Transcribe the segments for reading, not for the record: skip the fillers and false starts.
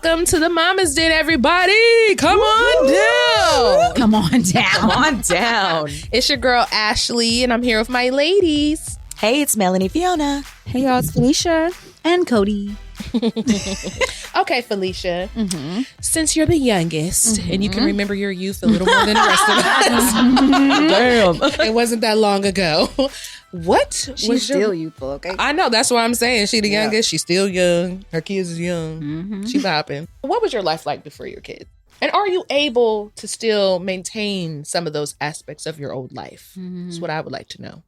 Welcome to the Mama's Den, everybody. Come on down. Come on down. Come on down. It's your girl, Ashley, and I'm here with my ladies. Hey, it's Melanie Fiona. Hey, y'all, it's Felicia. And Cody. Okay, Felicia, since you're the youngest and you can remember your youth a little more than the rest of us. Damn. It wasn't that long ago. What She's was still youthful, okay? I know, that's what I'm saying. She the youngest. She's still young. Her kids is young. She bopping. What was your life like before your kids? And are you able to still maintain some of those aspects of your old life? That's what I would like to know.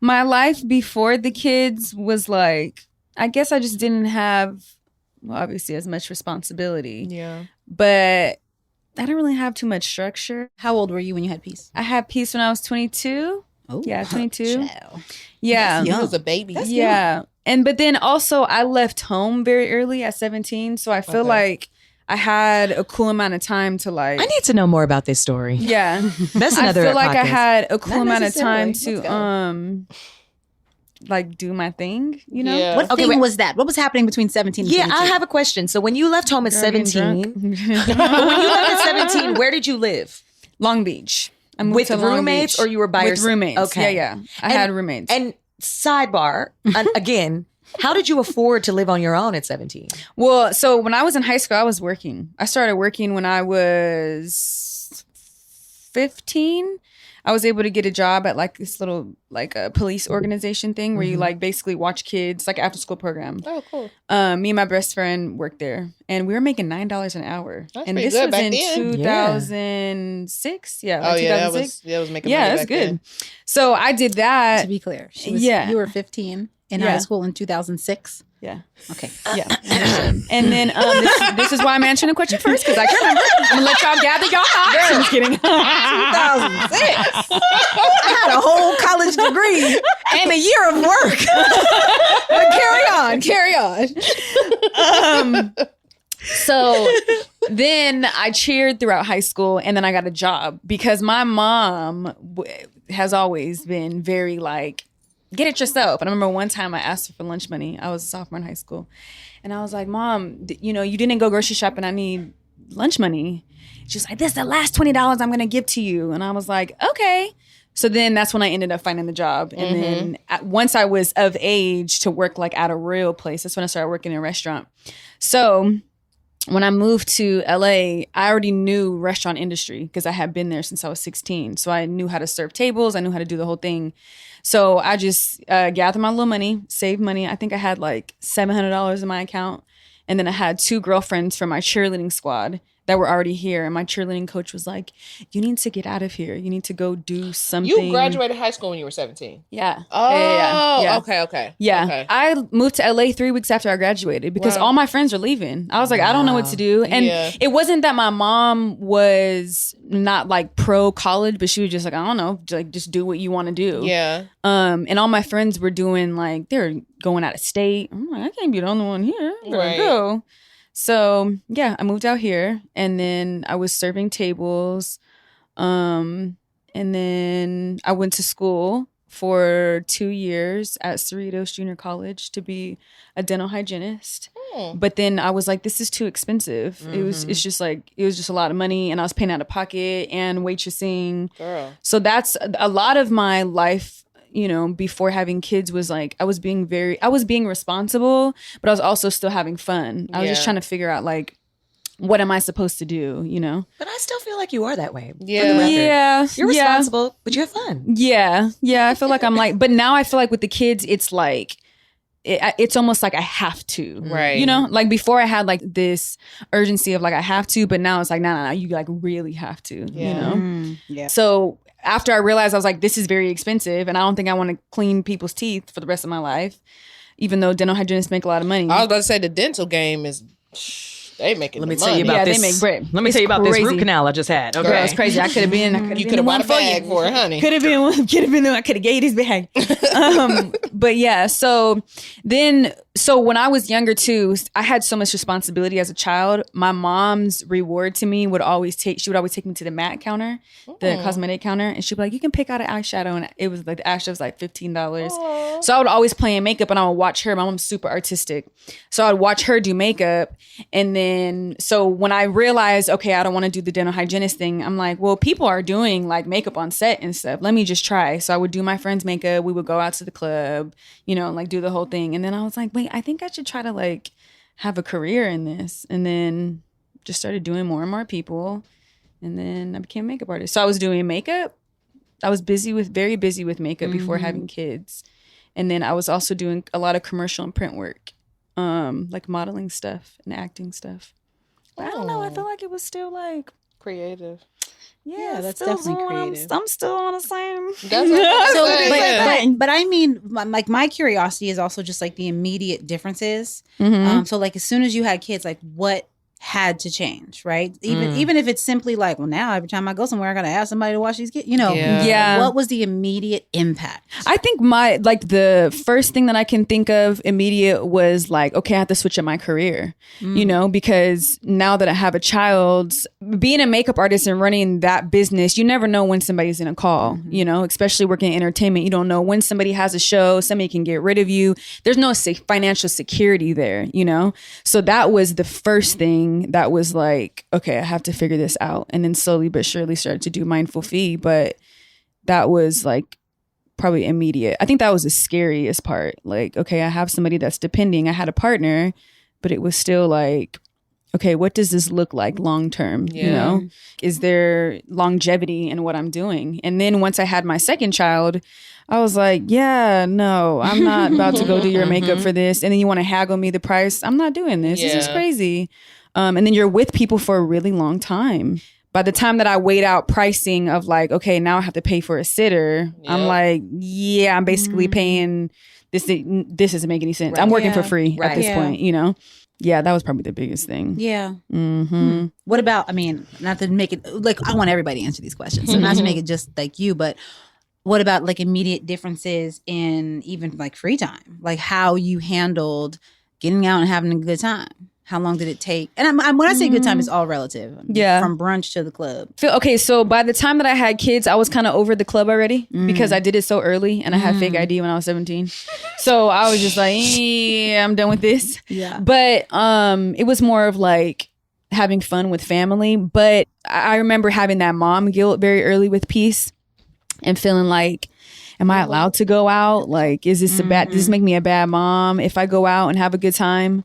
My life before the kids was like, I guess I just didn't have, well, obviously as much responsibility. Yeah. But I didn't really have too much structure. How old were you when you had peace? I had peace when I was 22. Oh, Yeah, 22. child. Yeah. That's You young. was a baby. That's Yeah. But then also I left home very early at 17. So I feel Okay. like I had a cool amount of time to like. I need to know more about this story. Yeah. That's I another feel like I podcast. had a cool Not amount of time necessarily. to like do my thing, you know? Yeah. What Okay, thing wait. was that? What was happening between 17 and Yeah, 22? I have a question. So when you left home at Girl, getting 17, drunk. but when you left at 17, where did you live? Long Beach. I moved With to Long roommates Beach. or you were by with yourself? roommates? Okay. Yeah. I had roommates. And sidebar, again, how did you afford to live on your own at 17? Well, so when I was in high school, I was working. I started working when I was 15. I was able to get a job at like this little like a police organization thing where you like basically watch kids, like after school program. Oh, cool. Me and my best friend worked there, and we were making $9 an hour. That's and pretty this good was back in then. 2006. Yeah, like Oh, yeah, that 2006. was making Yeah, money that's back good. then. So I did that. To be clear, Yeah. you were 15 in Yeah. high school in 2006. Yeah. Okay. Yeah. And then this is why I'm answering the question first, because I can remember. I'm going to let y'all gather y'all thoughts. I'm just kidding. 2006. I had a whole college degree and a year of work. But carry on. So then I cheered throughout high school, and then I got a job because my mom has always been very like, get it yourself. And I remember one time I asked her for lunch money. I was a sophomore in high school. And I was like, Mom, you didn't go grocery shopping. I need lunch money. She's like, this is the last $20 I'm going to give to you. And I was like, okay. So then that's when I ended up finding the job. And then once I was of age to work like at a real place, that's when I started working in a restaurant. So when I moved to LA, I already knew restaurant industry because I had been there since I was 16. So I knew how to serve tables. I knew how to do the whole thing. So I just gathered my little money, saved money. I think I had like $700 in my account. And then I had 2 girlfriends from my cheerleading squad that were already here. And my cheerleading coach was like, you need to get out of here. You need to go do something. You graduated high school when you were 17. Yeah. Oh, Yeah. okay. Yeah. Okay. I moved to LA 3 weeks after I graduated because Wow. all my friends are leaving. I was like, I don't know what to do. And Yeah. it wasn't that my mom was not like pro college, but she was just like, I don't know, like just do what you want to do. Yeah. And all my friends were doing like, they're going out of state. I'm like, I can't be the only one here. I'm gonna Right. go. So yeah, I moved out here and then I was serving tables. And then I went to school for 2 years at Cerritos Junior College to be a dental hygienist. But then I was like, this is too expensive. It was just a lot of money and I was paying out of pocket and waitressing. Girl. So that's a lot of my life, before having kids was like, I was being responsible, but I was also still having fun. I was just Yeah. trying to figure out like, what am I supposed to do, But I still feel like you are that way. for the Yeah. record. Yeah. You're responsible, but you have fun. Yeah. I feel like I'm like, but now I feel like with the kids, it's like, it's almost like I have to. Right. Like before I had like this urgency of like, I have to, but now it's like, no, you like really have to, Yeah. Yeah. So after I realized, I was like, this is very expensive and I don't think I want to clean people's teeth for the rest of my life, even though dental hygienists make a lot of money. I was about to say the dental game is, they making Let the me tell you money. about Yeah, they this. make bread. Let me It's tell you about this crazy. root canal I just had. Okay. Girl, it's crazy. I could have been. You could have bought a bag for it, honey. Could have been. I could have gave this bag. But yeah. So then So when I was younger too, I had so much responsibility as a child. My mom's reward to me would always take me to the MAC counter, the cosmetic counter, and she'd be like, you can pick out an eyeshadow. And it was like, the eyeshadow was like $15. So I would always play in makeup and I would watch her. My mom's super artistic. So I would watch her do makeup. And then, so when I realized, okay, I don't want to do the dental hygienist thing, I'm like, well, people are doing like makeup on set and stuff. Let me just try. So I would do my friend's makeup. We would go out to the club, and like do the whole thing. And then I was like, wait, I think I should try to like have a career in this. And then just started doing more and more people. And then I became a makeup artist. So I was doing makeup. I was very busy with makeup before having kids. And then I was also doing a lot of commercial and print work, like modeling stuff and acting stuff. But I don't know. I feel like it was still like creative. Yeah, that's definitely creative. I'm still on the same. But I mean, like my curiosity is also just like the immediate differences. So like as soon as you had kids, like what had to change, right? Even if it's simply like, well, now every time I go somewhere, I gotta ask somebody to watch these kids. Yeah. What was the immediate impact? I think the first thing that I can think of immediate was like, okay, I have to switch up my career, because now that I have a child, being a makeup artist and running that business, you never know when somebody's gonna call, especially working in entertainment. You don't know when somebody has a show, somebody can get rid of you. There's no financial security there, So that was the first thing that was like, okay, I have to figure this out. And then slowly but surely started to do mindful fee. But that was like probably immediate. I think that was the scariest part. Like, okay, I have somebody that's depending. I had a partner, but it was still like, okay, what does this look like long term? Is there longevity in what I'm doing? And then once I had my second child, I was like, yeah, no, I'm not about to go do your makeup for this. And then you want to haggle me the price. I'm not doing this. This is crazy. And then you're with people for a really long time. By the time that I weighed out pricing of like, okay, now I have to pay for a sitter. I'm like, yeah, I'm basically paying this. This doesn't make any sense. Right. I'm working for free at this Yeah. point, Yeah, that was probably the biggest thing. Yeah. What about, I mean, not to make it, like, I want everybody to answer these questions. So not to make it just like you, but what about like immediate differences in even like free time? Like how you handled getting out and having a good time? How long did it take? And when I say good time, it's all relative. Yeah. From brunch to the club. Okay, so by the time that I had kids, I was kind of over the club already because I did it so early and I had fake ID when I was 17. So I was just like, I'm done with this. Yeah. But it was more of like having fun with family. But I remember having that mom guilt very early with Peace and feeling like, am I allowed to go out? Like, is this does this make me a bad mom if I go out and have a good time?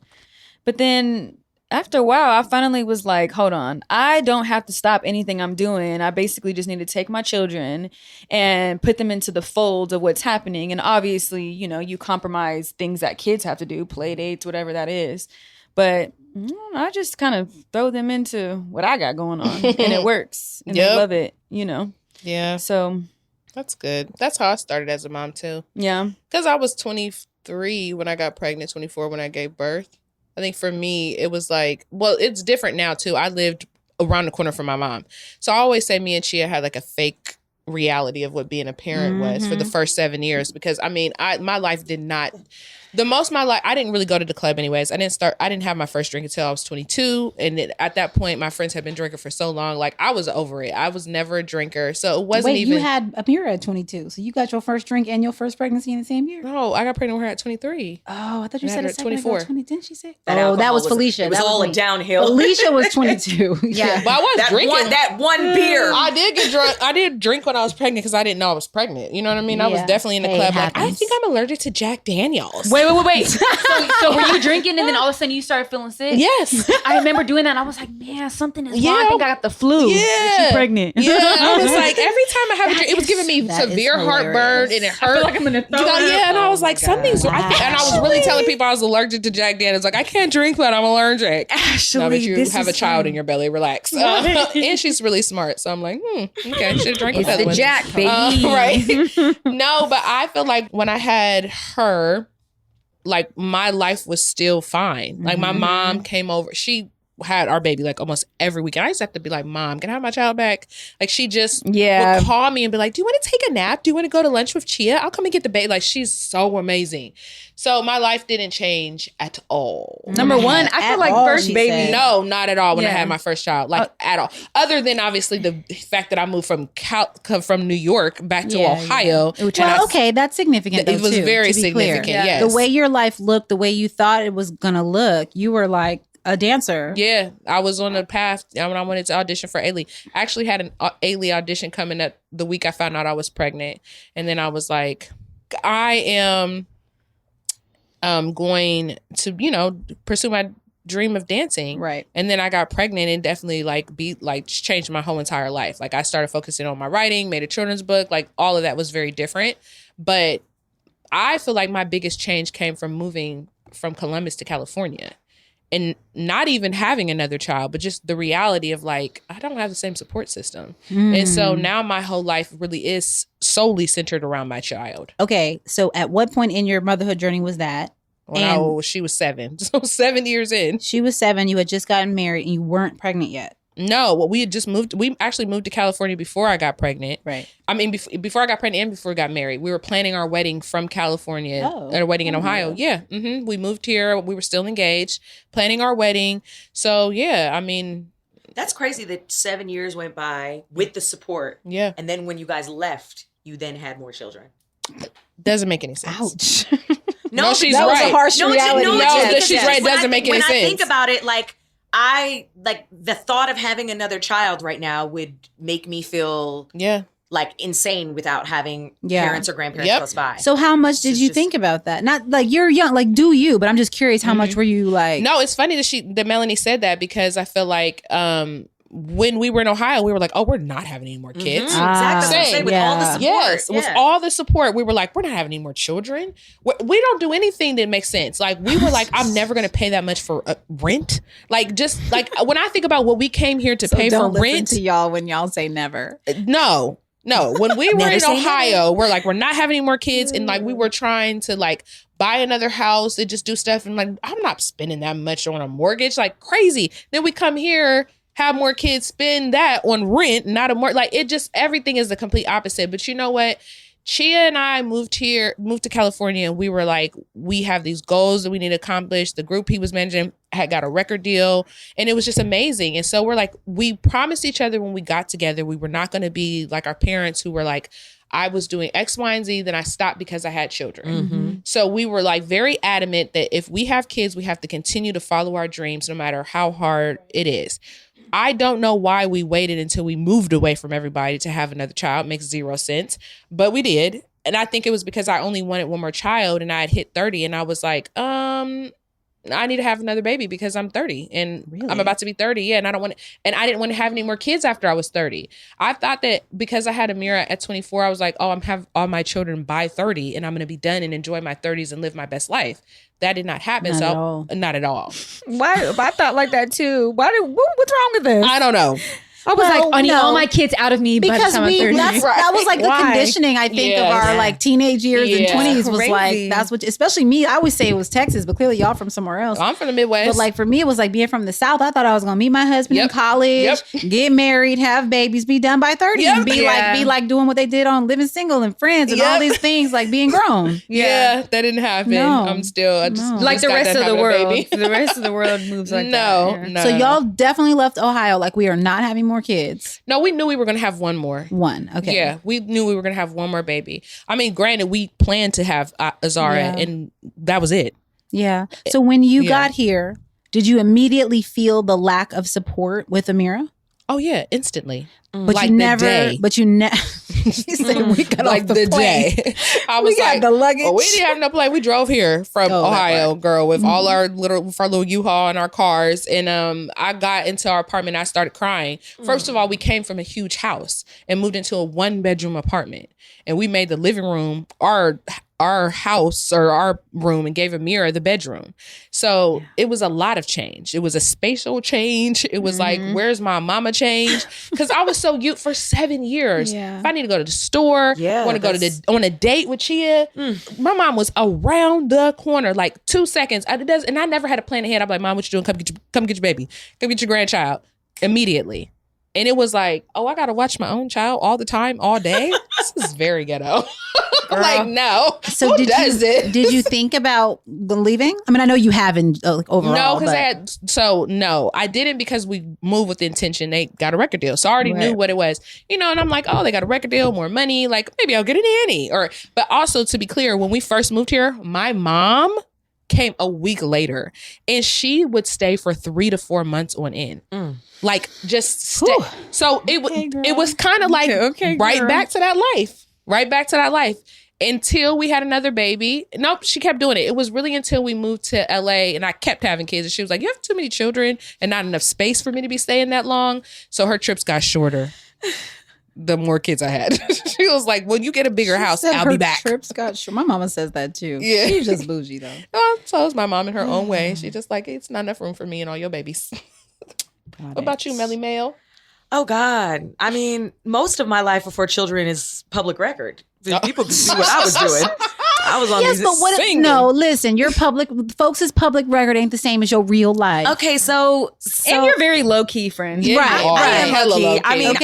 But then after a while, I finally was like, hold on, I don't have to stop anything I'm doing. I basically just need to take my children and put them into the fold of what's happening. And obviously, you compromise things that kids have to do, play dates, whatever that is. But I just kind of throw them into what I got going on and it works. And they love it, Yeah. So That's good. That's how I started as a mom too. yeah. Because I was 23 when I got pregnant, 24 when I gave birth. I think for me, it was like, well, it's different now too. I lived around the corner from my mom. So I always say me and Chia had like a fake reality of what being a parent was for the first 7 years. Because I mean, my life did not... I didn't really go to the club anyways. I didn't have my first drink until I was 22. And at that point, my friends had been drinking for so long. Like, I was over it. I was never a drinker. So it wasn't even... you had Amira at 22. So you got your first drink and your first pregnancy in the same year? No, I got pregnant with her at 23. Oh, I thought you I said had her a at 24. 20. Didn't she say? That Oh, that alcohol was Felicia. It was That all me. a downhill. Felicia was 22. Yeah. But I was drinking. That one beer. I did get drunk. I did drink when I was pregnant because I didn't know I was pregnant. You know what I mean? I was Yeah. definitely in the Hey, club it like, I happens. think I'm allergic to Jack Daniels. Wait. So were you drinking and then all of a sudden you started feeling sick? Yes. I remember doing that and I was like, man, something is Yeah. wrong. I think I got the flu. Yeah. She pregnant. Yeah. I was like, every time I have a drink, it was giving me that is severe heartburn hilarious. and it hurt. I'm gonna throw up. Yeah, and I was like, something's wrong. And I was really telling people I was allergic to Jack Daniels. Like, I can't drink that. I'm allergic. Actually, Now that you this have a is child in your belly, relax. And she's really smart. So I'm like, okay, should have drank with It's that the one. Jack, baby. Right. No, but I feel like when I had her, like my life was still fine. Like my mom came over. She had our baby like almost every weekend. I used to have to be like, Mom, can I have my child back? Like she just Yeah. would call me and be like, do you want to take a nap? Do you want to go to lunch with Chia? I'll come and get the baby. Like she's so amazing. So my life didn't change at all. Number one, I At feel like all, first she baby. said. No, not at all when I Yeah. had my first child, like at all. Other than obviously the fact that I moved from New York back to Yeah, Ohio. Which, and I- well, okay, that's significant. It though, was too, very to be clear. significant, yes. The way your life looked, the way you thought it was gonna look, you were like a dancer. Yeah, I was on the path when I wanted to audition for Ailey. I actually had an Ailey audition coming up the week I found out I was pregnant. And then I was like, I am going to, pursue my dream of dancing. Right. And then I got pregnant and definitely changed my whole entire life. Like I started focusing on my writing, made a children's book, like all of that was very different. But I feel like my biggest change came from moving from Columbus to California and not even having another child, but just the reality of like, I don't have the same support system. And so now my whole life really is solely centered around my child. Okay, so at what point in your motherhood journey was that? When she was 7. So 7 years in. She was 7. You had just gotten married, and you weren't pregnant yet. No, well, we had just moved. We actually moved to California before I got pregnant. Right. I mean, before I got pregnant and before we got married, we were planning our wedding from California. Oh. Our wedding in Ohio. Yeah. We moved here. We were still engaged, planning our wedding. So yeah, I mean, That's crazy that 7 years went by with the support. yeah, And then when you guys left, you then had more children. doesn't make any sense. Ouch. No, she's that was right. a harsh reality. No, Yes, she's right. It doesn't make any When sense. I think about it, the thought of having another child right now would make me feel Yeah. like insane without having Yeah. parents or grandparents Yep. close by. So how much did is you just- think about that? Not like you're young, like do you? But I'm just curious, how much were you like? No, it's funny that Melanie said that because I feel like when we were in Ohio, we were like, oh, we're not having any more kids. Exactly. That's what I'm Same. saying, with all the support. Yes, with yeah. all the support, we were like, we're not having any more children. We don't do anything that makes sense. Like we were like, I'm never going to pay that much for rent. Like just like when I think about what we came here to pay for rent. to y'all when y'all say never. No. When we were Never in say Ohio, we're like, we're not having any more kids. And like, we were trying to like buy another house and just do stuff. And like, I'm not spending that much on a mortgage, like crazy. Then we come here, have more kids, spend that on rent, not a more like it just everything is the complete opposite. But you know what? Chia and I moved to California, and we were like, we have these goals that we need to accomplish. The group he was managing had got a record deal, and it was just amazing. And so we're like, we promised each other when we got together, we were not going to be like our parents who were like, I was doing X, Y, and Z, then I stopped because I had children. So we were like very adamant that if we have kids, we have to continue to follow our dreams no matter how hard it is. I don't know why we waited until we moved away from everybody to have another child. It makes zero sense, but we did. And I think it was because I only wanted one more child and I had hit 30 and I was like, I need to have another baby because I'm 30 and I'm about to be 30. Yeah. And I didn't want to have any more kids after I was 30. I thought that because I had Amira at 24, I was like, oh, I'm have all my children by 30 and I'm going to be done and enjoy my 30s and live my best life. That did not happen. Not at all. Why? I thought like that too. What's wrong with this? I don't know. I was Well, like, I need no. all my kids out of me by the Because time I'm 30. that was like the Why? conditioning, I think, of Yeah. our like teenage years and Yeah. 20s was like, Crazy. that's what, especially me, I always say it was Texas, but clearly y'all from somewhere else. I'm from the Midwest. But like for me, it was like being from the South. I thought I was gonna meet my husband in Yep. college, get married, have babies, be done by 30, Yep. and be Yeah. like doing what they did on Living Single and Friends and all Yep. these things, like being grown. yeah, that didn't happen. No. I'm still I just No. just like the got rest done of the having a world. baby. The rest of the world moves like No, that. no. So y'all definitely left Ohio. Like we are not having more kids. No, we knew we were gonna have one more. One. Okay. Yeah, we knew we were gonna have one more baby. I mean, granted, we planned to have Azara, Yeah. and that was it. Yeah. So when you Yeah. got here, did you immediately feel the lack of support with Amira? Oh yeah, instantly. But Like you the never. day. But you never. She said we got Like off the the plane. day. I was We got like, the luggage. oh, we didn't have no plane. We drove here from Oh, that Ohio, part. girl, with all our little U-Haul and our cars. And I got into our apartment. I started crying. First of all, we came from a huge house and moved into a 1-bedroom apartment, and we made the living room our our house or our room and gave Amira the bedroom. So it was a lot of change. It was a spatial change. It was like, where's my mama change? Because I was so used for 7 years. Yeah. If I need to go to the store, want to go on a date with Chia, my mom was around the corner, like 2 seconds. And I never had a plan ahead. I'm like, Mom, what you doing? Come get your baby. Come get your grandchild immediately. And it was like, oh, I got to watch my own child all the time, all day? This is very ghetto. I'm like, no. So who did does it? Did you think about leaving? I mean, I know you haven't overall. No, because no, I didn't, because we moved with the intention they got a record deal. So I already knew what it was, and I'm like, oh, they got a record deal, more money. Like, maybe I'll get a nanny. But also, to be clear, when we first moved here, my mom came a week later, and she would stay for 3 to 4 months on end. Like, just stay. So it was kind of like right back to that life. Until we had another baby. Nope, she kept doing it. It was really until we moved to LA and I kept having kids. And she was like, you have too many children and not enough space for me to be staying that long. So her trips got shorter the more kids I had. She was like, when you get a bigger house, I'll be back. Trips got short. My mama says that too. Yeah. She's just bougie though. So is my mom in her own way. She just like, it's not enough room for me and all your babies. What about you, Melly Mail? Oh, God. I mean, most of my life before children is public record. People can see what I was doing. I was on these. But no, listen, your folks' public record ain't the same as your real life. Okay, so and you're very low key, friend. Yeah, right. I am low key. I mean,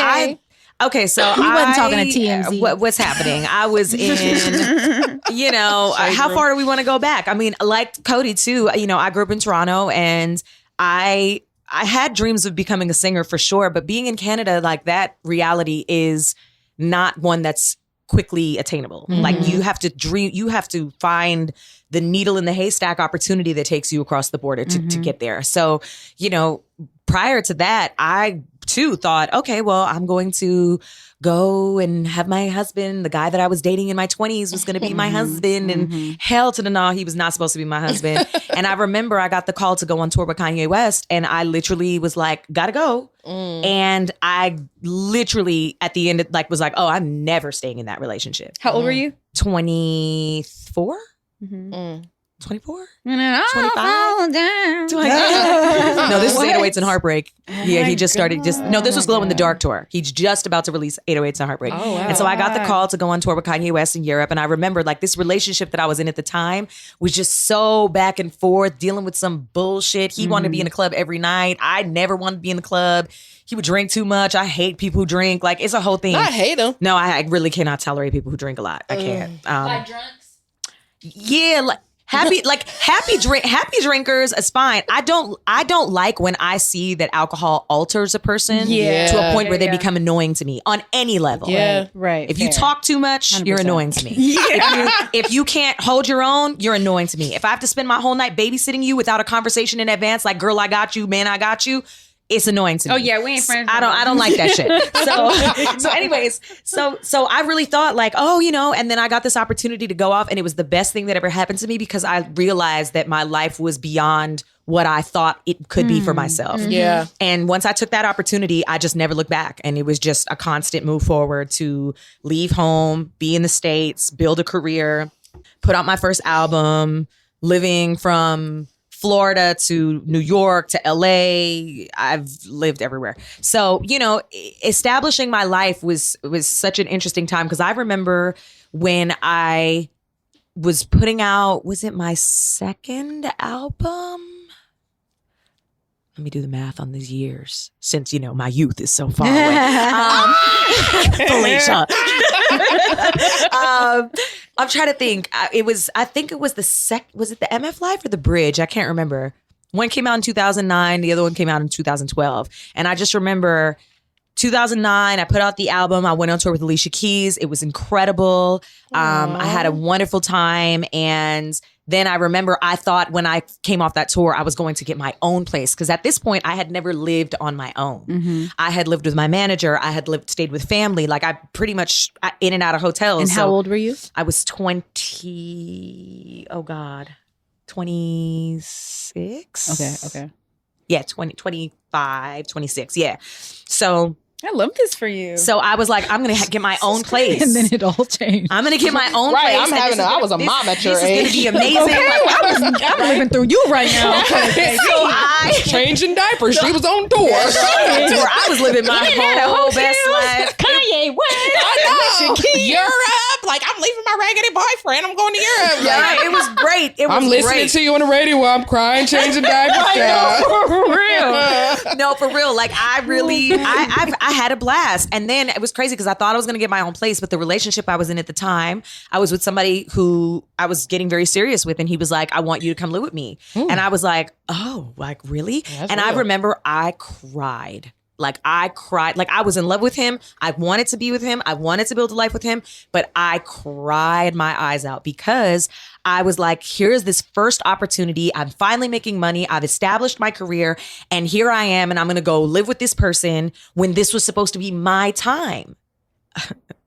okay. So we wasn't talking to TMZ. What's happening? I was in, how far do we want to go back? I mean, like Cody too, I grew up in Toronto and I had dreams of becoming a singer for sure, but being in Canada, like that reality is not one that's quickly attainable. Like you have to dream, you have to find the needle in the haystack opportunity that takes you across the border to get there. So, prior to that, I too thought, okay, well, I'm going to go and have my husband, the guy that I was dating in my 20s was going to be my husband. And hell to the no, he was not supposed to be my husband. And I remember I got the call to go on tour with Kanye West. And I literally was like, gotta go. And I literally at the end, was like, oh, I'm never staying in that relationship. How old were you? 24? 24? 25? No, this is 808s and Heartbreak. Yeah, he just started this was Glow in the Dark tour. He's just about to release 808s and Heartbreak. Oh, wow. And so I got the call to go on tour with Kanye West in Europe. And I remember this relationship that I was in at the time was just so back and forth, dealing with some bullshit. He wanted to be in the club every night. I never wanted to be in the club. He would drink too much. I hate people who drink. Like, it's a whole thing. I hate him. No, I really cannot tolerate people who drink a lot. I can't. Like drunks? Yeah, happy drinkers is fine. I don't like when I see that alcohol alters a person to a point where they become annoying to me on any level. Yeah. Right. If you talk too much, 100%. You're annoying to me. If you can't hold your own, you're annoying to me. If I have to spend my whole night babysitting you without a conversation in advance, like, girl, I got you, man, I got you, it's annoying to me. Oh yeah, we ain't friends. I don't like that shit. So anyways, so I really thought like, and then I got this opportunity to go off, and it was the best thing that ever happened to me because I realized that my life was beyond what I thought it could be for myself. Yeah. And once I took that opportunity, I just never looked back. And it was just a constant move forward to leave home, be in the States, build a career, put out my first album, living from Florida to New York to LA. I've lived everywhere. So, establishing my life was such an interesting time because I remember when I was putting out, was it my second album? Let me do the math on these years since, my youth is so far away. Felicia. I'm trying to think. I think it was was it the MF Live or the Bridge? I can't remember. One came out in 2009. The other one came out in 2012. And I just remember 2009, I put out the album. I went on tour with Alicia Keys. It was incredible. I had a wonderful time. And then I remember I thought when I came off that tour, I was going to get my own place. Because at this point, I had never lived on my own. I had lived with my manager. I had stayed with family. Like I pretty much in and out of hotels. And how old were you? I was 26. Okay. Yeah, 25, 26. Yeah. So I love this for you. So I was like, I'm going to get my own place. And then it all changed. I'm going to get my own Right, place. I was a mom at your age. This is going to be amazing. I'm living through you right now. So I Changing diapers. She was on tour. I was living my whole best life. Kanye West. I know. Europe. Like, I'm leaving my raggedy boyfriend. I'm going to Europe. Yeah, it was great. It was I'm listening great. to you on the radio while I'm crying, changing diapers. Child. For real. No, for real. Like I really, I had a blast. And then it was crazy because I thought I was going to get my own place, but the relationship I was in at the time, I was with somebody who I was getting very serious with. And he was like, I want you to come live with me. And I was like, oh, like really? That's and real. I remember I cried. Like I cried, like I was in love with him. I wanted to be with him. I wanted to build a life with him, but I cried my eyes out because I was like, here's this first opportunity. I'm finally making money. I've established my career and here I am. And I'm going to go live with this person when this was supposed to be my time.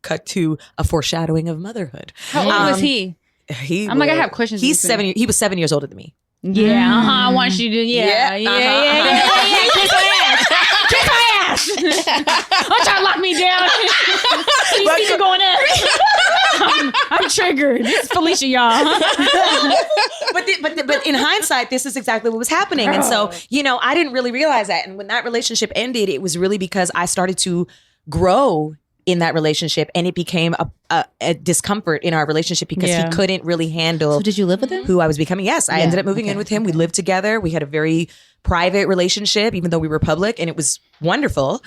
Cut to a foreshadowing of motherhood. How old was he? I'm like, I have questions. He was 7 years older than me. Yeah, I want you to, yeah. Kiss my ass. Kiss my ass. Don't try to lock me down. These people going up. I'm triggered. This is Felicia, y'all. But in hindsight, this is exactly what was happening. And so, I didn't really realize that. And when that relationship ended, it was really because I started to grow in that relationship and it became a discomfort in our relationship because he couldn't really handle. So did you live with him? Who I was becoming? Yes, I ended up moving in with him. We lived together. We had a very private relationship, even though we were public, and it was wonderful.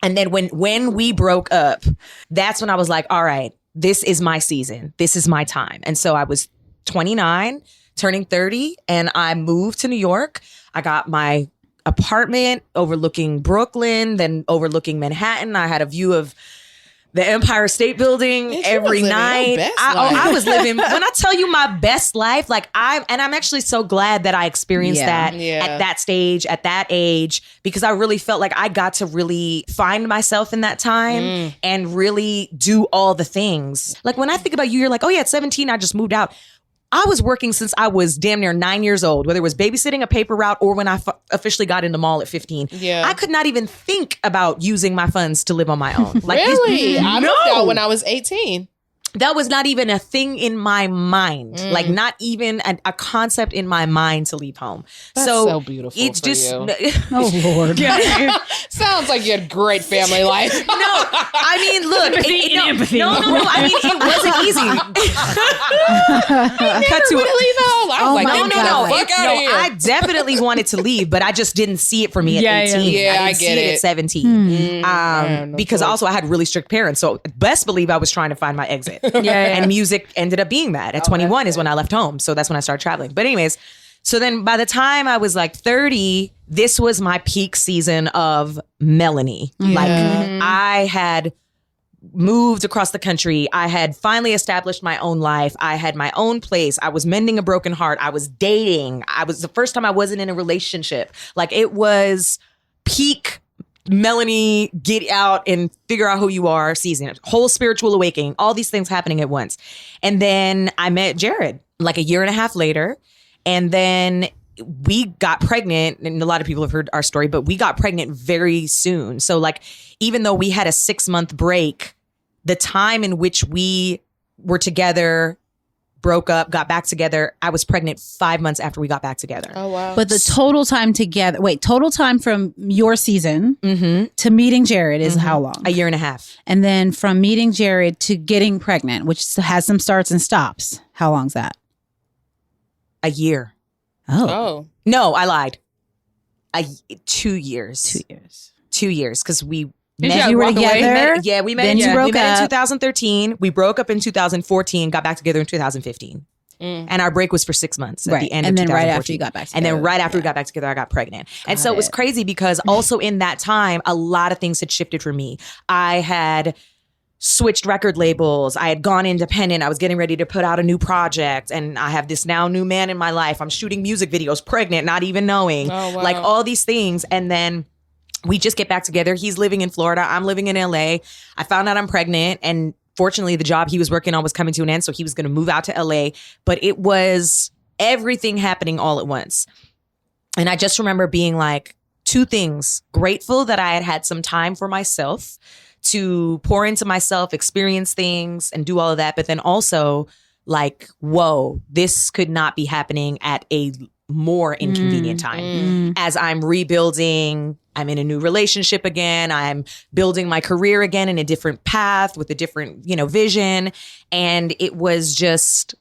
And then when we broke up, that's when I was like, all right, this is my season. This is my time. And so I was 29, turning 30, and I moved to New York. I got my apartment overlooking Brooklyn, then overlooking Manhattan. I had a view of the Empire State Building every night. I was living, when I tell you my best life, like I'm actually so glad that I experienced that at that stage, at that age, because I really felt like I got to really find myself in that time and really do all the things. Like when I think about you, you're like, oh yeah, at 17, I just moved out. I was working since I was damn near 9 years old, whether it was babysitting, a paper route, or when I officially got in the mall at 15. Yeah. I could not even think about using my funds to live on my own. Like, really? I moved out when I was 18. That was not even a thing in my mind. Like not even a concept in my mind to leave home. That's so beautiful. It's for just, you. Oh Lord. Sounds like you had a great family life. No, I mean, look. empathy. No. I mean, it wasn't easy. Cut to Really though? I was like, my no. God. Fuck out of here. I definitely wanted to leave, but I just didn't see it for me at 18. Yeah, I I didn't get see it it. at 17. no Because choice. also I had really strict parents. So best believe I was trying to find my exit. And music ended up being that. At 21 is when I left home. So that's when I started traveling. But anyways, so then by the time I was like 30, this was my peak season of Melanie. Like I had moved across the country. I had finally established my own life. I had my own place. I was mending a broken heart. I was dating. I was the first time I wasn't in a relationship. Like it was peak Melanie, get out and figure out who you are season. Whole spiritual awakening. All these things happening at once. And then I met Jared like a year and a half later. And then we got pregnant, and a lot of people have heard our story, but we got pregnant very soon. So like, even though we had a 6-month break, the time in which we were together, broke up, got back together, I was pregnant 5 months after we got back together. Oh, wow. But the total time together, total time from your season to meeting Jared is how long? A year and a half. And then from meeting Jared to getting pregnant, which has some starts and stops, how long's that? A year. Oh. No, I lied. 2 years. 2 years. 2 years, because we Did met. you were walk away? together. We met. Then you we broke met in up. 2013. We broke up in 2014. Got back together in 2015. And our break was for 6 months at the end And of then right 2014. after you got back together. And then right after we got back together, I got pregnant. And so it was crazy because also in that time, a lot of things had shifted for me. I had switched record labels. I had gone independent. I was getting ready to put out a new project. And I have this now new man in my life. I'm shooting music videos, pregnant, not even knowing. Oh, wow. Like all these things. And then we just get back together. He's living in Florida. I'm living in LA. I found out I'm pregnant. And fortunately, the job he was working on was coming to an end. So he was going to move out to LA. But it was everything happening all at once. And I just remember being like, two things. Grateful that I had had some time for myself to pour into myself, experience things and do all of that. But then also like, whoa, this could not be happening at a more inconvenient time. As I'm rebuilding, I'm in a new relationship again. I'm building my career again in a different path with a different, vision. And it was just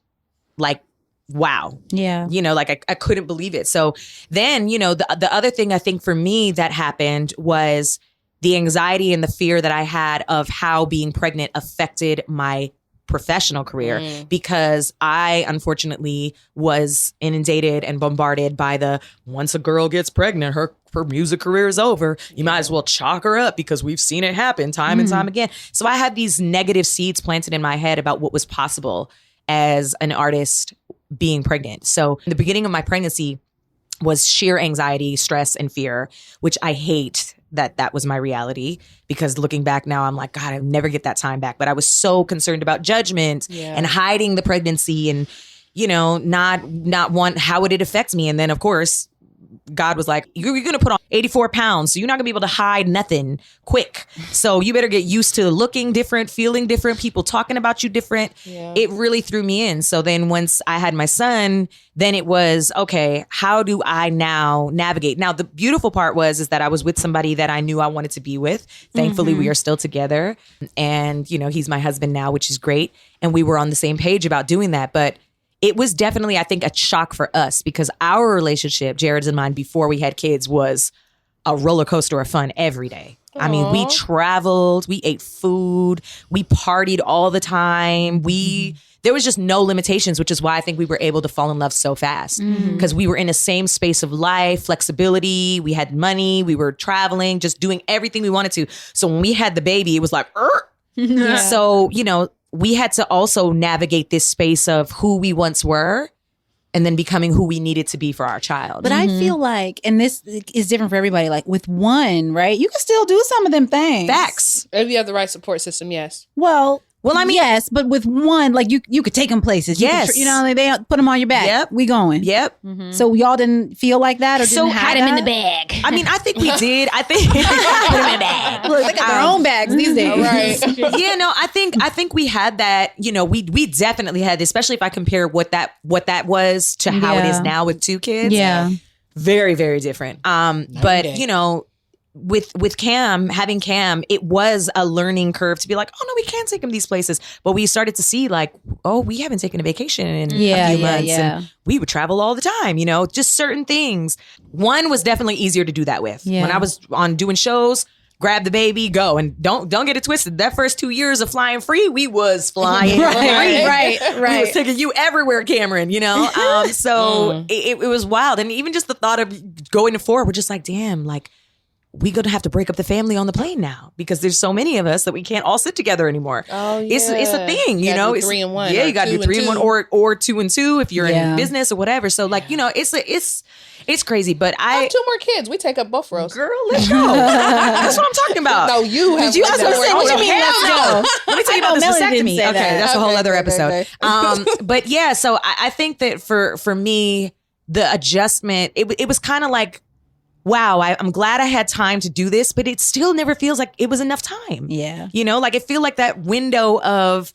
like, wow. Yeah. Like I couldn't believe it. So then, the other thing I think for me that happened was the anxiety and the fear that I had of how being pregnant affected my professional career, because I unfortunately was inundated and bombarded by the once a girl gets pregnant, her music career is over. You might as well chalk her up because we've seen it happen time and time again. So I had these negative seeds planted in my head about what was possible as an artist being pregnant. So the beginning of my pregnancy was sheer anxiety, stress, and fear, which I hate that was my reality, because looking back now, I'm like, God, I'll never get that time back. But I was so concerned about judgment and hiding the pregnancy and, not want, how would it affect me? And then of course, God was like, you're going to put on 84 pounds. So you're not going to be able to hide nothing quick. So you better get used to looking different, feeling different, people talking about you different. Yeah. It really threw me in. So then once I had my son, then it was, okay, how do I now navigate? Now, the beautiful part is that I was with somebody that I knew I wanted to be with. Thankfully, we are still together. And, he's my husband now, which is great. And we were on the same page about doing that. But it was definitely, I think, a shock for us, because our relationship, Jared's and mine, before we had kids, was a roller coaster of fun every day. Aww. I mean, we traveled, we ate food, we partied all the time. There was just no limitations, which is why I think we were able to fall in love so fast, because we were in the same space of life, flexibility, we had money, we were traveling, just doing everything we wanted to. So when we had the baby, it was like, So, we had to also navigate this space of who we once were and then becoming who we needed to be for our child. But I feel like, and this is different for everybody, like with one, right? You can still do some of them things. Facts. If you have the right support system, yes. Well, I mean, yes, but with one, like you could take them places. Yes. They put them on your back. Yep. We going. Yep. So y'all didn't feel like that, or didn't have hide them in the bag. I mean, I think we did. I think put them in the bag. Look, they got their own bags these days. Right. Yeah, no, I think we had that. We definitely had, especially if I compare what that was to how it is now with two kids. Yeah. Very, very different. But with Cam, having Cam, it was a learning curve to be like, oh no, we can take him these places. But we started to see like, oh, we haven't taken a vacation in a few months. And we would travel all the time, just certain things. One was definitely easier to do that with. Yeah. When I was on doing shows, grab the baby, go. And don't get it twisted. That first 2 years of flying free, we was flying right. We was taking you everywhere, Cameron, So it was wild. And even just the thought of going to 4, we're just like, damn, like, we're going to have to break up the family on the plane now, because there's so many of us that we can't all sit together anymore. Oh, yeah. It's a thing, It's 3 and 1. Yeah, you got to do 3 and 1 or 2 and 2 if you're in business or whatever. So like, it's crazy. But I have 2 more kids. We take up both rows. Girl, let's go. That's what I'm talking about. No, you have. Did you also say what you mean? Let's go. Let me tell you about this vasectomy. Okay, that's a whole other episode. But yeah, so I think that for me, the adjustment, it was kind of like, wow, I'm glad I had time to do this, but it still never feels like it was enough time. Yeah. Like it feel like that window of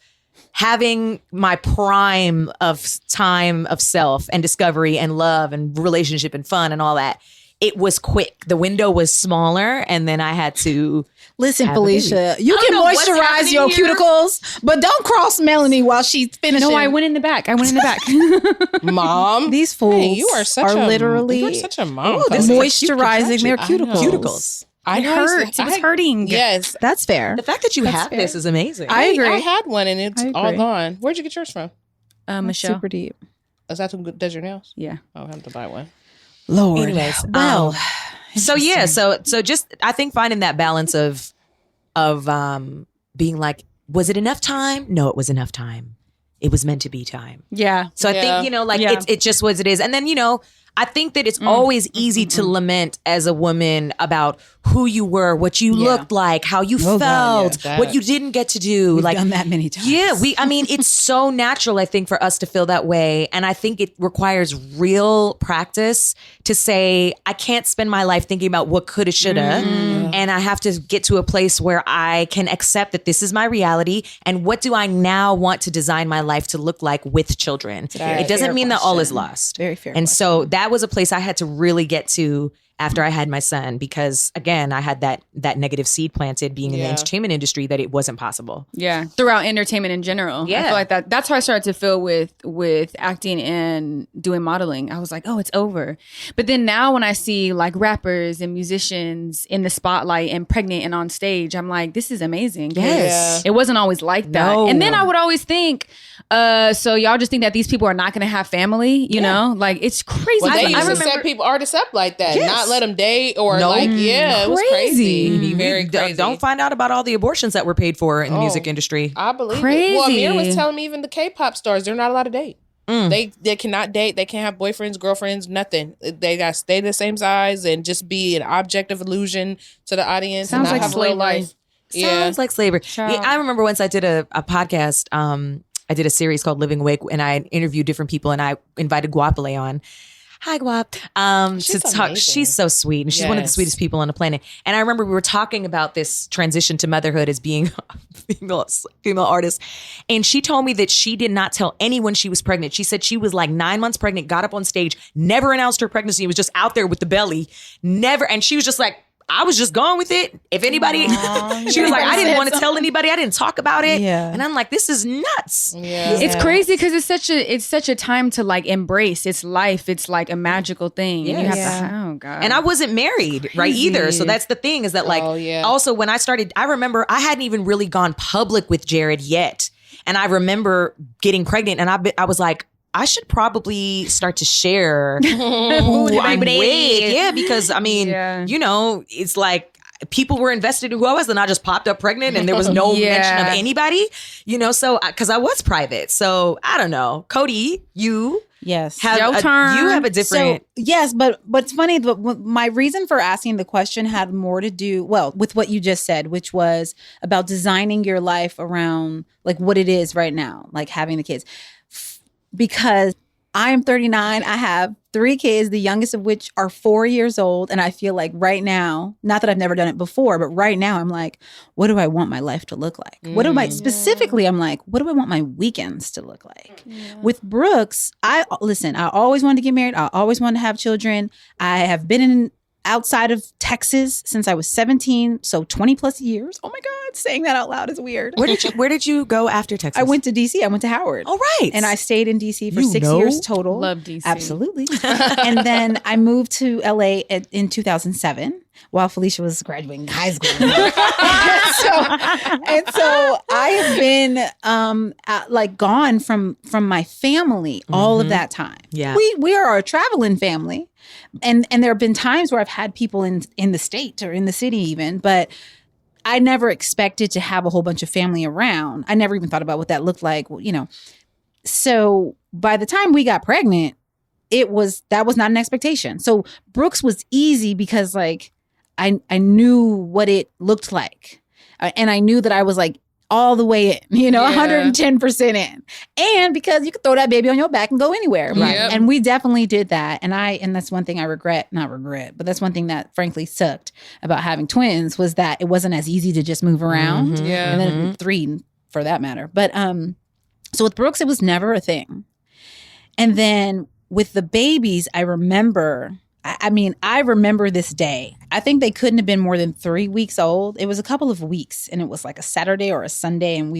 having my prime of time of self and discovery and love and relationship and fun and all that. It was quick. The window was smaller, and then I had to listen, Felicia. You can moisturize your cuticles, but don't cross Melanie while she's finishing. No, I went in the back. Mom, these fools you are such a mom. Moisturizing their cuticles. It hurts. It was hurting. Yes, that's fair. The fact that you have this is amazing. I agree. I had one, and it's all gone. Where'd you get yours from? Michelle. Super deep. Is that who does your nails? Yeah. I'll have to buy one. Lord. Anyways, so just I think finding that balance of being like, was it enough time? No, it was enough time. It was meant to be time. Yeah. So I think it just was it is, and then I think that it's always easy to lament as a woman about who you were, what you looked like, how you felt, what you didn't get to do. We've done that many times. Yeah, I mean, it's so natural, I think, for us to feel that way. And I think it requires real practice to say, I can't spend my life thinking about what coulda, shoulda. And I have to get to a place where I can accept that this is my reality. And what do I now want to design my life to look like with children? It doesn't mean that all is lost. Very fair. And so that was a place I had to really get to after I had my son, because again, I had that negative seed planted being in the entertainment industry that it wasn't possible. Yeah, throughout entertainment in general. Yeah. I feel like that's how I started to feel with acting and doing modeling. I was like, oh, it's over. But then now when I see like rappers and musicians in the spotlight and pregnant and on stage, I'm like, this is amazing. Yes. It wasn't always like that. No. And then I would always think, so y'all just think that these people are not going to have family, you know? Like, it's crazy. Well, they I used to set artists up like that, not let them date or it was crazy. Very crazy. Don't find out about all the abortions that were paid for in the music industry. I believe Crazy. it. Well, Amir was telling me even the K-pop stars, they're not allowed to date. They cannot date. They can't have boyfriends, girlfriends, nothing. They got to stay the same size and just be an object of illusion to the audience. Sounds and not like have a real slavery. life. Sounds like slavery. Yeah, I remember once I did a podcast. I did a series called Living Awake, and I interviewed different people, and I invited Guapale on. Hi, Guap. To talk. Amazing. She's so sweet, and she's one of the sweetest people on the planet. And I remember we were talking about this transition to motherhood as being a female artist. And she told me that she did not tell anyone she was pregnant. She said she was like 9 months pregnant, got up on stage, never announced her pregnancy, was just out there with the belly. Never. And she was just like, I was just going with it. If anybody, she was like, I didn't want to tell anybody. I didn't talk about it. Yeah. And I'm like, this is nuts. Yeah. It's crazy because it's such a time to like embrace. It's life. It's like a magical thing. And you have to, oh God. And I wasn't married, right, either. So that's the thing is that like, also when I started, I remember I hadn't even really gone public with Jared yet. And I remember getting pregnant and I was like, I should probably start to share who I'm with. Yeah, because I mean, you know, it's like people were invested in who I was and I just popped up pregnant and there was no mention of anybody, you know, so because I was private. So I don't know. Cody, you Yes. have you have a different. So, yes, but it's funny. But my reason for asking the question had more to do, with what you just said, which was about designing your life around like what it is right now, like having the kids. Because I am 39, I have 3 kids, the youngest of which are 4 years old. And I feel like right now, not that I've never done it before, but right now I'm like, what do I want my life to look like? What do I specifically, I'm like, what do I want my weekends to look like? With Brooks, I always wanted to get married. I always wanted to have children. I have been outside of Texas since I was 17, so 20 plus years. Oh my God, saying that out loud is weird. Where did you go after Texas? I went to DC. I went to Howard. Oh, right. And I stayed in DC for 6 years total. Love DC. Absolutely. And then I moved to LA in 2007 while Felicia was graduating high school. and so I have been gone from my family all of that time. Yeah. We are a traveling family. And there have been times where I've had people in the state or in the city even, but I never expected to have a whole bunch of family around. I never even thought about what that looked like, you know. So by the time we got pregnant, that was not an expectation. So Brooks was easy because like I knew what it looked like. And I knew that I was like all the way in, you know, 110% in. And because you could throw that baby on your back and go anywhere. Right. Yep. And we definitely did that. And that's one thing I not regret, but that's one thing that frankly sucked about having twins was that it wasn't as easy to just move around. And then 3 for that matter. But so with Brooks, it was never a thing. And then with the babies, I remember this day. I think they couldn't have been more than 3 weeks old. It was a couple of weeks and it was like a Saturday or a Sunday. And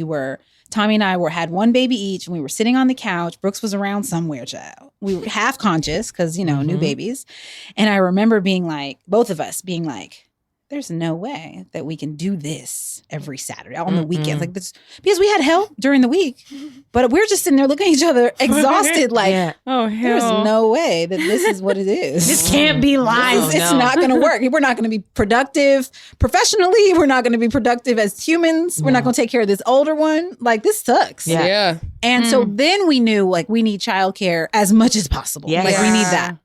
Tommy and I had one baby each and we were sitting on the couch. Brooks was around somewhere, child. We were half conscious because, you know, new babies. And I remember both of us being like, there's no way that we can do this every Saturday on the weekends like this, because we had help during the week, but we're just sitting there looking at each other exhausted like, oh, hell. There's no way that this is what it is. This can't be live. It's not going to work. We're not going to be productive professionally. We're not going to be productive as humans. We're not going to take care of this older one. Like, this sucks. Yeah. And so then we knew like we need childcare as much as possible. Yes. Like we need that.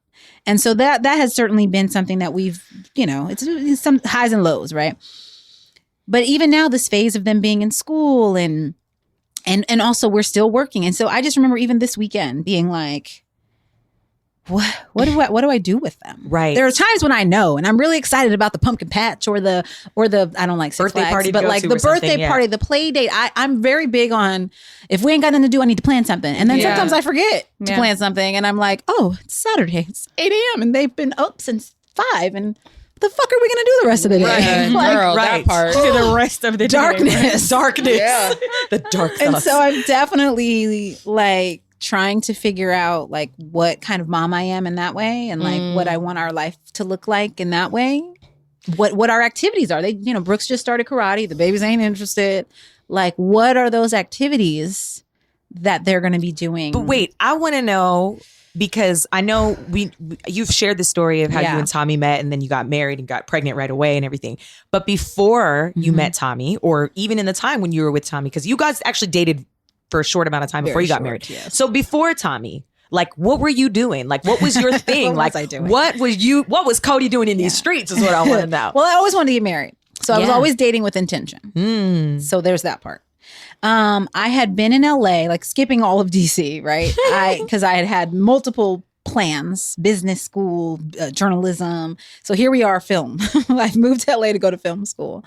And so that has certainly been something that we've, it's some highs and lows, right? But even now, this phase of them being in school and also we're still working. And so I just remember even this weekend being like, what do I do with them? Right. There are times when I know, and I'm really excited about the pumpkin patch or the I don't like Six birthday Flags, party, but like the birthday party, the play date. I'm very big on if we ain't got nothing to do, I need to plan something. And then sometimes I forget to plan something, and I'm like, oh, it's Saturday, it's 8 a.m. and they've been up since 5, and the fuck are we gonna do the rest of the day? Right. Like, Girl, that part. To the rest of the darkness. Yeah. The dark And thoughts. so I'm definitely like trying to figure out like what kind of mom I am in that way, and like what I want our life to look like in that way. What our activities are. They, Brooks just started karate. The babies ain't interested. Like, what are those activities that they're going to be doing? But wait, I want to know, because I know you've shared the story of how you and Tommy met, and then you got married and got pregnant right away and everything. But before you met Tommy, or even in the time when you were with Tommy, because you guys actually dated for a short amount of time before you got married. Yes. So before Tommy, like, what were you doing? Like, what was your thing? What was I doing? What was Cody doing in these streets is what I want to know. Well, I always wanted to get married. So I was always dating with intention. So there's that part. I had been in LA, like skipping all of DC, right? Because I had multiple plans, business school, journalism. So here we are, film. I moved to LA to go to film school.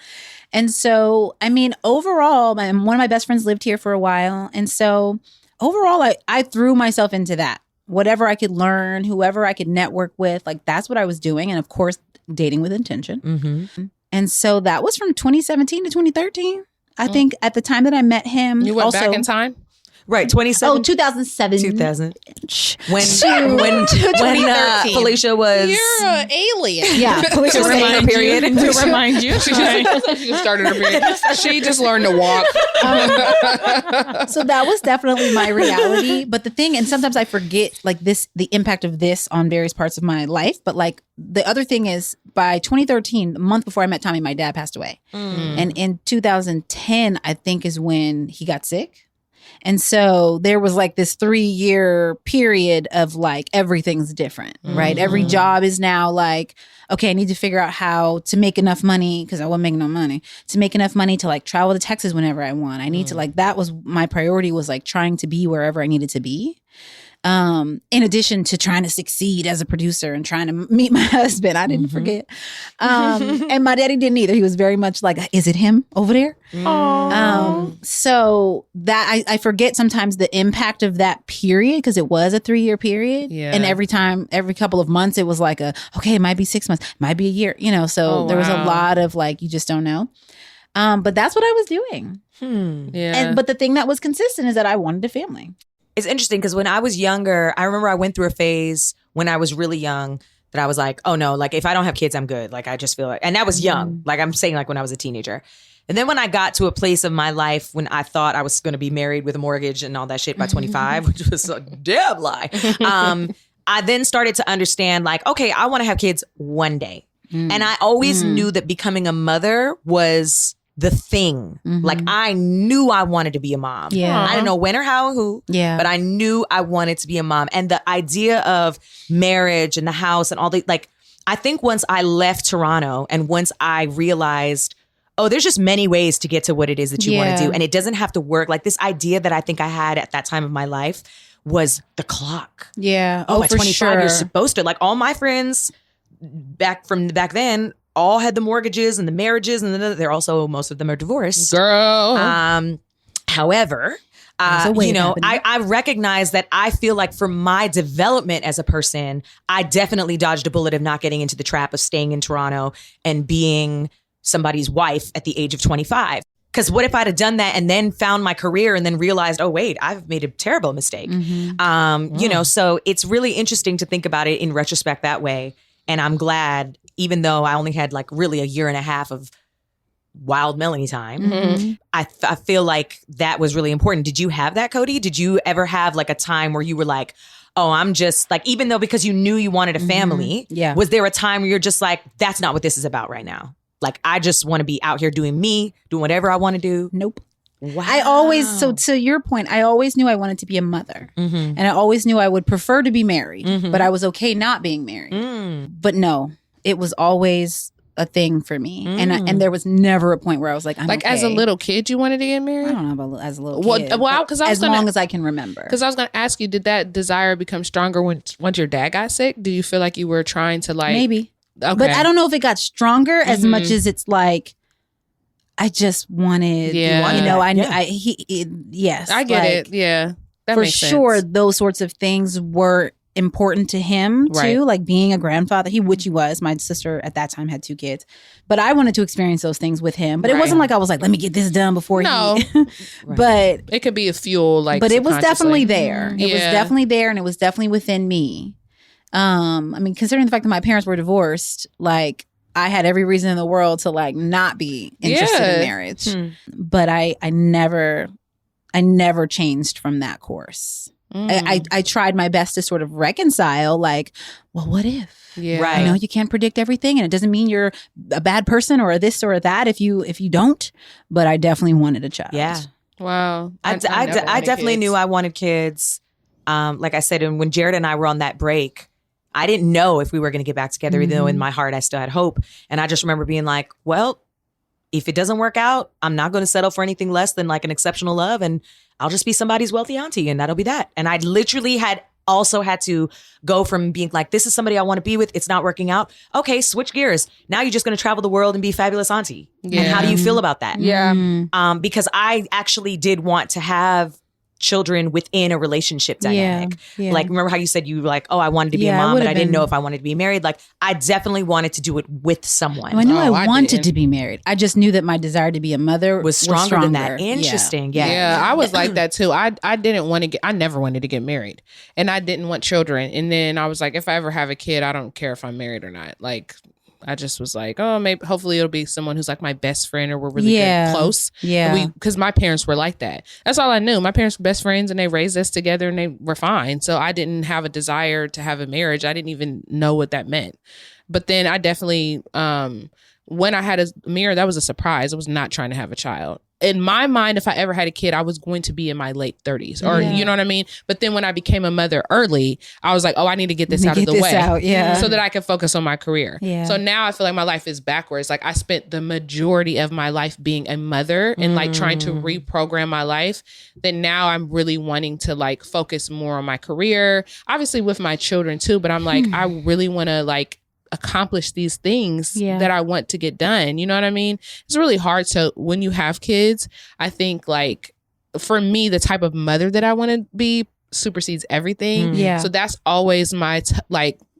And so, I mean, overall, one of my best friends lived here for a while. And so overall, I threw myself into that. Whatever I could learn, whoever I could network with, like that's what I was doing. And of course, dating with intention. Mm-hmm. And so that was from 2017 to 2013. I think at the time that I met him. You went back in time? Right, 27. Oh, 2007. 2000. When 2013. Felicia was... You're an alien. Yeah, Felicia was remind in her period. To remind you. She just started her period. She just learned to walk. So that was definitely my reality. But the thing, and sometimes I forget like the impact of this on various parts of my life. But like the other thing is by 2013, the month before I met Tommy, my dad passed away. And in 2010, I think is when he got sick. And so there was like this 3-year period of like everything's different, right? Every job is now like, okay, I need to figure out how to make enough money because I wasn't making no money to make enough money to like travel to Texas whenever I want. I need to like, that was my priority, was like trying to be wherever I needed to be. In addition to trying to succeed as a producer and trying to meet my husband. I didn't forget. And my daddy didn't either. He was very much like, is it him over there? So that I forget sometimes the impact of that period, because it was a 3-year period. Yeah. And every couple of months, it was like okay, it might be 6 months, might be a year, so there was a lot of like, you just don't know. But that's what I was doing. Yeah. But the thing that was consistent is that I wanted a family. It's interesting because when I was younger, I remember I went through a phase when I was really young that I was like, oh no, like if I don't have kids, I'm good. Like I just feel like, and that was young. Like I'm saying, like when I was a teenager. And then when I got to a place of my life when I thought I was going to be married with a mortgage and all that shit by 25, which was a damn lie. I then started to understand like, okay, I want to have kids one day. And I always knew that becoming a mother was the thing. Like I knew I wanted to be a mom. Yeah. I didn't know when or how or who. Yeah. But I knew I wanted to be a mom. And the idea of marriage and the house and all the like, I think once I left Toronto and once I realized, oh, there's just many ways to get to what it is that you want to do. And it doesn't have to work. Like this idea that I think I had at that time of my life was the clock. Yeah. Oh, at for 25, sure. you're supposed to. Like all my friends back then all had the mortgages and the marriages, and then they're also, most of them are divorced. Girl. However, I recognize that I feel like for my development as a person, I definitely dodged a bullet of not getting into the trap of staying in Toronto and being somebody's wife at the age of 25. Because what if I'd have done that and then found my career and then realized, oh, wait, I've made a terrible mistake. So it's really interesting to think about it in retrospect that way. And I'm glad, even though I only had like really a year and a half of wild Melanie time, I feel like that was really important. Did you have that, Cody? Did you ever have like a time where you were like, oh, I'm just like, even though because you knew you wanted a family, was there a time where you're just like, that's not what this is about right now? Like, I just want to be out here doing me, doing whatever I want to do. Nope. Wow. I always, so to your point, I always knew I wanted to be a mother. And I always knew I would prefer to be married, but I was okay not being married. But no, it was always a thing for me. And there was never a point where I was like, I'm Like okay. as a little kid, you wanted to get I married? don't know about as a little Well, kid. well, 'cause I was as gonna- long as I can remember. Because I was going to ask you, did that desire become stronger once your dad got sick? Do you feel like you were trying to like... Maybe. Okay. But I don't know if it got stronger as much as it's like, I just wanted, Yeah. you know, Yeah. yes. I get like, it. Yeah. That for makes sure, sense. those sorts of things were important to him Right. too, like being a grandfather. Which he was. My sister at that time had 2 kids, but I wanted to experience those things with him. But it Right. wasn't like I was like, let me get this done before No. he. But It could be a fuel, like, but it was definitely subconsciously. there. It was Yeah. definitely there, and it was definitely within me. I mean, considering the fact that my parents were divorced, like I had every reason in the world to like not be interested Yeah. in marriage. But I never changed from that course. I tried my best to sort of reconcile, like, well, what if? Yeah. Right. You know, you can't predict everything, and it doesn't mean you're a bad person or a this or a that if you don't. But I definitely wanted a child. Yeah. Wow. I never wanted definitely kids. knew I wanted kids. Like I said, and when Jared and I were on that break, I didn't know if we were going to get back together, even though in my heart I still had hope. And I just remember being like, well, if it doesn't work out, I'm not going to settle for anything less than like an exceptional love. And I'll just be somebody's wealthy auntie, and that'll be that. And I literally had to go from being like, this is somebody I want to be with. It's not working out. Okay, switch gears. Now you're just going to travel the world and be fabulous auntie. And how do you feel about that? Yeah. Because I actually did want to have children within a relationship dynamic. Yeah. Like, remember how you said you were like, oh, I wanted to be a Yeah, I mom, would've but I didn't been- know if I wanted to be married. Like, I definitely wanted to do it with someone. I knew Oh, I I wanted didn't. to be married. I just knew that my desire to be a mother was stronger than that. Yeah. Interesting. Yeah. Yeah. I was like that too. I didn't want to get, I never wanted to get married, and I didn't want children. And then I was like, if I ever have a kid, I don't care if I'm married or not. Like, I just was like, oh, maybe hopefully it'll be someone who's like my best friend, or we're really good, close. Yeah. Because my parents were like that. That's all I knew. My parents were best friends, and they raised us together, and they were fine. So I didn't have a desire to have a marriage. I didn't even know what that meant. But then I definitely, when I had a mirror, that was a surprise. I was not trying to have a child. In my mind, if I ever had a kid, I was going to be in my late 30s, or you know what I mean? But then when I became a mother early, I was like, oh, I need to get this out of the way Yeah. so that I can focus on my career. Yeah. So now I feel like my life is backwards. Like, I spent the majority of my life being a mother and like trying to reprogram my life. Then now I'm really wanting to like focus more on my career, obviously with my children too. But I'm like, I really want to like accomplish these things that I want to get done. You know what I mean? It's really hard. So when you have kids, I think like for me, the type of mother that I want to be supersedes everything. Yeah. So that's always my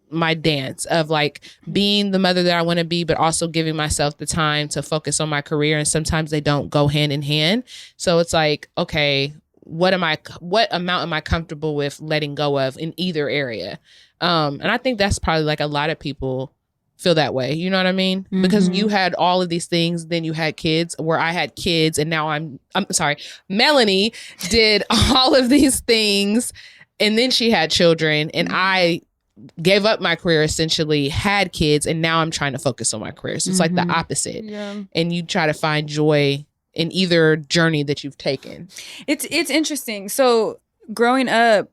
my dance of like being the mother that I want to be, but also giving myself the time to focus on my career. And sometimes they don't go hand in hand. So it's like, okay, what amount am I comfortable with letting go of in either area? And I think that's probably like a lot of people feel that way. You know what I mean? Because you had all of these things, then you had kids, where I had kids, and now I'm sorry, Melanie did all of these things, and then she had children, and I gave up my career, essentially had kids, and now I'm trying to focus on my career. So it's like the opposite. Yeah. And you try to find joy in either journey that you've taken. It's interesting. So growing up,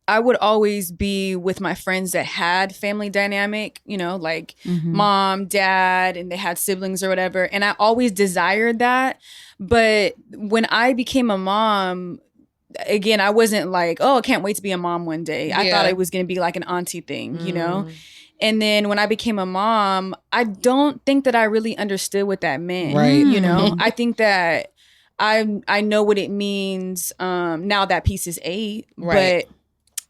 I would always be with my friends that had family dynamic, you know, like mom, dad, and they had siblings or whatever. And I always desired that. But when I became a mom, again, I wasn't like, oh, I can't wait to be a mom one day. I thought it was going to be like an auntie thing, you know? And then when I became a mom, I don't think that I really understood what that meant. Right. You know, I think that I know what it means now that piece is 8. Right.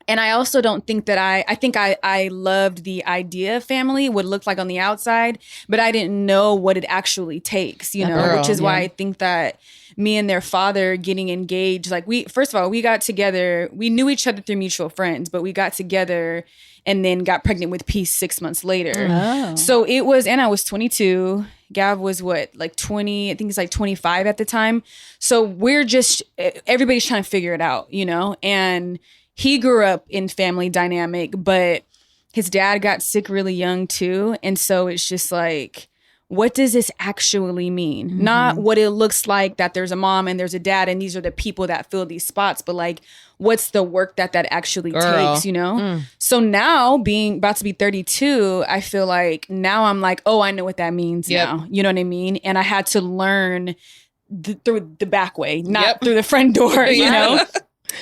And I also don't think that I think I loved the idea of family, what it looked like on the outside, but I didn't know what it actually takes, you know, Girl, which is why I think that me and their father getting engaged, like first of all, we got together, we knew each other through mutual friends, but we got together and then got pregnant with Peace 6 months later. Oh. So it was, and I was 22. Gav was what, like 20, I think he's like 25 at the time. So we're just, everybody's trying to figure it out, you know? And he grew up in family dynamic, but his dad got sick really young too. And so it's just like, what does this actually mean? Not what it looks like that there's a mom and there's a dad and these are the people that fill these spots, but like, what's the work that actually takes, you know? So now being about to be 32, I feel like now I'm like, oh, I know what that means now. You know what I mean? And I had to learn through the back way, not through the front door, you know?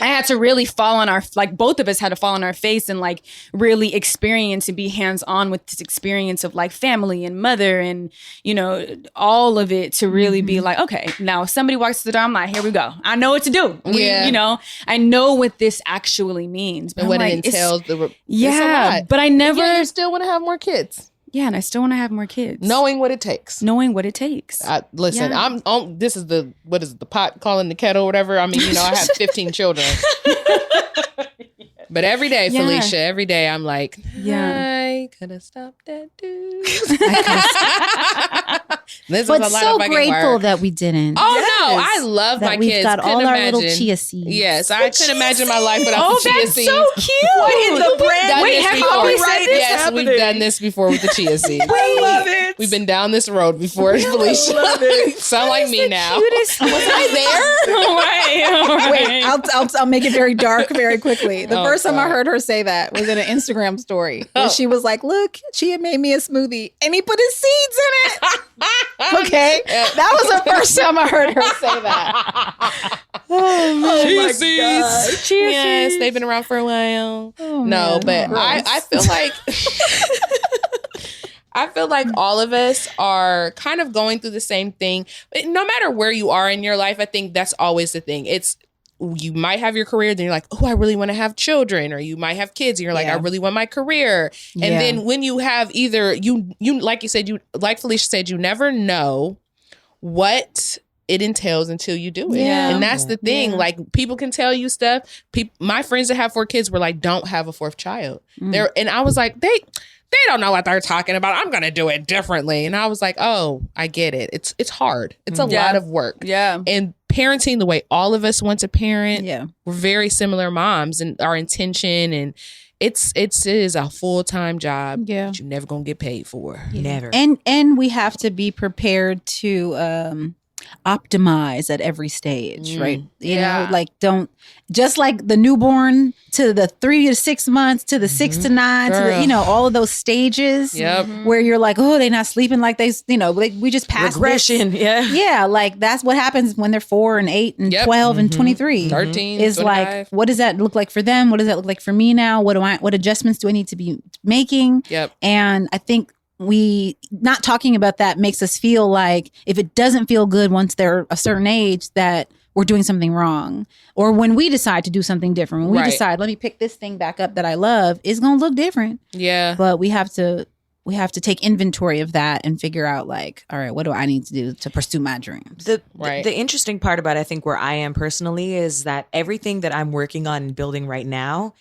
I had to really fall on both of us had to fall on our face and like really experience and be hands-on with this experience of like family and mother and, you know, all of it to really be like, okay, now if somebody walks to the door, I'm like, here we go. I know what to do. You know, I know what this actually means. But and what like, it entails. It's but I never. Yeah, you still want to have more kids. Yeah, and I still want to have more kids. Knowing what it takes. Listen, I'm on. This is the pot calling the kettle or whatever. I mean, you know, I have 15 children. But every day, Felicia, every day I'm like, I could have stopped that dude. But so grateful that we didn't. Oh no, I love that my we've kids. got all our little chia seeds. Yes, I couldn't imagine my life without the chia seeds. Oh, that's so cute. What in the brand? Wait, have you always said this? Yes, we've done this before with the chia seeds. I love it. We've been down this road before, Felicia. Sound like me now. Was I there? Wait, I'll make it very dark very quickly. The first time I heard her say that was in an Instagram story where she was like, look, Chia made me a smoothie and he put his seeds in it. Okay. That was the first time I heard her say that. Chia seeds. Yes, they've been around for a while. But I feel like I feel like all of us are kind of going through the same thing. No matter where you are in your life, I think that's always the thing. You might have your career, then you're like, oh, I really want to have children, or you might have kids, and you're like, I really want my career. And then when you have either you like you said, like Felicia said, you never know what it entails until you do it. And that's the thing. Like, people can tell you stuff. My friends that have 4 kids were like, don't have a 4th child. And I was like, they don't know what they're talking about. I'm going to do it differently. And I was like, oh, I get it. It's hard. It's a lot of work. Yeah. And parenting the way all of us want to parent. Yeah. We're very similar moms, and our intention, and it is a full-time job that you're never going to get paid for. Never. And we have to be prepared to optimize at every stage, right? You know, like, don't, just like the newborn to the 3 to 6 months to the 6 to 9 to the, you know, all of those stages where you're like, oh, they're not sleeping like they, you know, we just passed regression. Yeah, like that's what happens when they're 4 and 8 and 12 and 23. 13 is 25. Like, what does that look like for them? What does that look like for me now? What adjustments do I need to be making? And I think we not talking about that makes us feel like if it doesn't feel good once they're a certain age, that we're doing something wrong. Or when we decide to do something different, when we decide, let me pick this thing back up that I love, it's going to look different. Yeah. But we have to take inventory of that and figure out, like, all right, what do I need to do to pursue my dreams? The interesting part about, I think, where I am personally is that everything that I'm working on and building right now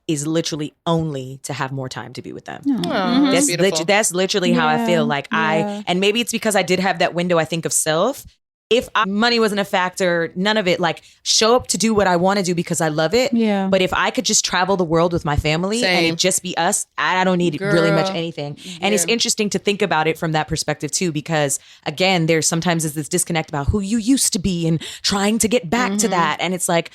is literally only to have more time to be with them. That's literally how I feel. Like and maybe it's because I did have that window, I think, of self. If money wasn't a factor, none of it, like, show up to do what I want to do because I love it. Yeah. But if I could just travel the world with my family and it just be us, I don't need really much anything. And it's interesting to think about it from that perspective too, because again, there's sometimes this disconnect about who you used to be and trying to get back to that. And it's like,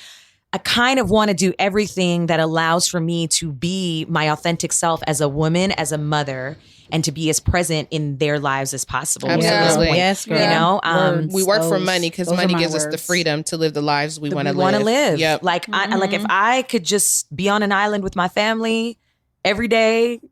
I kind of want to do everything that allows for me to be my authentic self as a woman, as a mother, and to be as present in their lives as possible. Absolutely. Yes, girl. You know, we work for money because money gives us the freedom to live the lives we want to live. Yep. Like, like, if I could just be on an island with my family every day,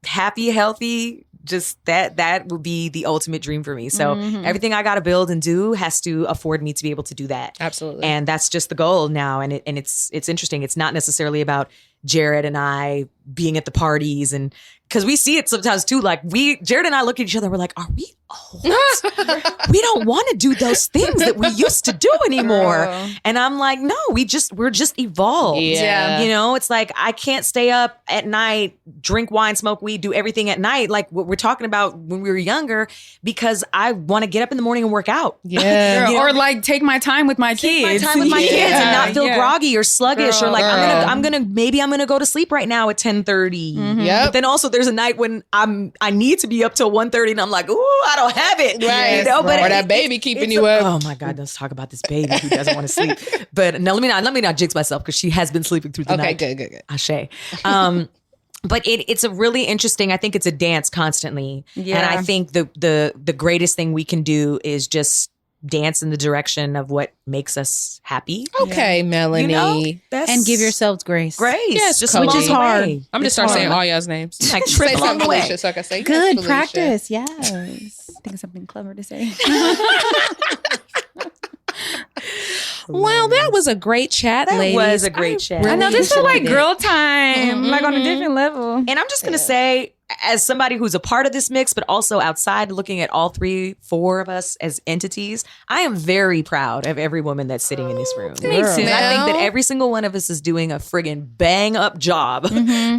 happy, healthy, just that would be the ultimate dream for me. So everything I got to build and do has to afford me to be able to do that. Absolutely. And that's just the goal now. And it's interesting. It's not necessarily about Jared and I being at the parties, and because we see it sometimes too. Like, Jared and I look at each other and we're like, are we old? We don't want to do those things that we used to do anymore. And I'm like, no, we're just evolved. Yeah. You know, it's like, I can't stay up at night, drink wine, smoke weed, do everything at night like what we're talking about when we were younger, because I want to get up in the morning and work out. Yeah. You know? Or like take my time with my kids. And not feel groggy or sluggish or like, I'm gonna go to sleep right now at 10:30. But then also there's a night when I need to be up till 1:30 and I'm like, ooh, I don't have it. Right. You know, but or that baby keeping you up. Oh my God, let's talk about this baby who doesn't want to sleep. But no, let me not jinx myself because she has been sleeping through the night. Okay, good. Ashe. But it's a really interesting, I think it's a dance constantly. Yeah. And I think the greatest thing we can do is just dance in the direction of what makes us happy. Okay, Melanie. You know, And give yourselves grace. grace. Yes, just Cody. along Which is the hard. way. I'm just start saying all y'all's names. Like Say trip along something, the way. Felicia, so I can say Good yes, Felicia. practice. Yes. Think of something clever to say. Well, that was a great chat, That ladies. was a great chat. I know this felt like enjoyed it. girl time, like on a different level. And I'm just going to say, as somebody who's a part of this mix, but also outside looking at all 3-4 of us as entities, I am very proud of every woman that's sitting in this room. Me too. And I think that every single one of us is doing a friggin' bang up job,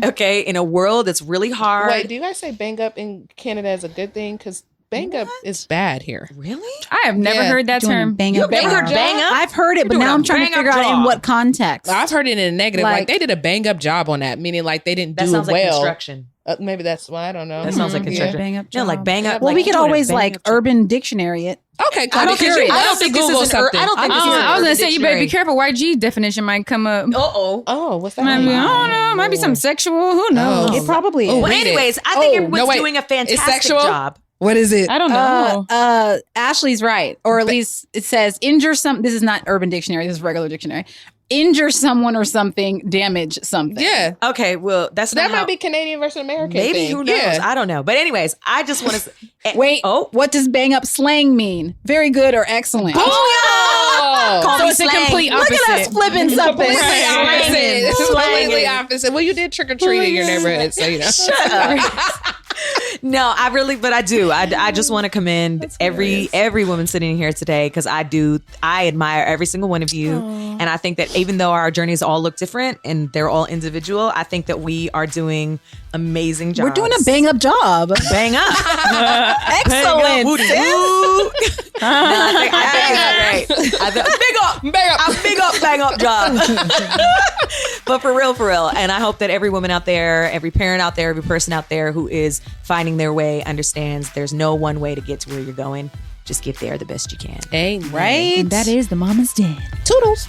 okay, in a world that's really hard. Wait, do you guys say bang up in Canada as a good thing? Because bang up is bad here. Really? I have never Yeah. heard that Doing term. bang You up bang job. her bang up? I've heard it, but You're now doing I'm a trying to bang up figure out in job. what context. I've heard it in a negative. Like, Like- they did a bang up job on that, meaning like they didn't That do sounds like well. construction. Maybe that's why I don't know. That sounds like Yeah. construction. Bang up No, like job. bang up. Well, like we could doing a always bang like up job. Urban Dictionary it. Okay, I Cody, don't could care. you I don't think this Google is an something? I don't think this is an I was gonna Urban say you better be Dictionary. careful. YG definition might come up. Uh-oh. Oh, what's that? Might be, mean? I don't know. Might be something sexual. Who knows? Oh. It probably is. Oh, Well, read it. anyways, I think Oh, everyone's no, wait. doing a It's fantastic sexual? job. What is it? I don't know. Ashley's right, or at least it says injure some. This is not Urban Dictionary. This is regular dictionary. Injure someone or something, damage something. Yeah. Okay, well, that's That not might how- be Canadian versus American. maybe thing. who knows? Yeah. I don't know. But anyways, I just want to Wait. Oh. What does bang up slang mean? Very good or excellent? Oh, Call So me it's a slang. complete Look opposite. at us flipping something. completely Right. opposite. It's Slanging. completely opposite. Well, you did trick or treat in your neighborhood, so you know. Shut up. No, I really, but I do. I just want to commend every woman sitting here today because I admire every single one of you. And I think that even though our journeys all look different and they're all individual, I think that we are doing amazing jobs. We're doing a bang up job. Bang up. Excellent. Woo-dee woo. No, I think it's great. Big up, bang up job. But for real. And I hope that every woman out there, every parent out there, every person out there who is finding their way understands there's no one way to get to where you're going. Just get there the best you can. Amen. Right? That is the mama's den. Toodles.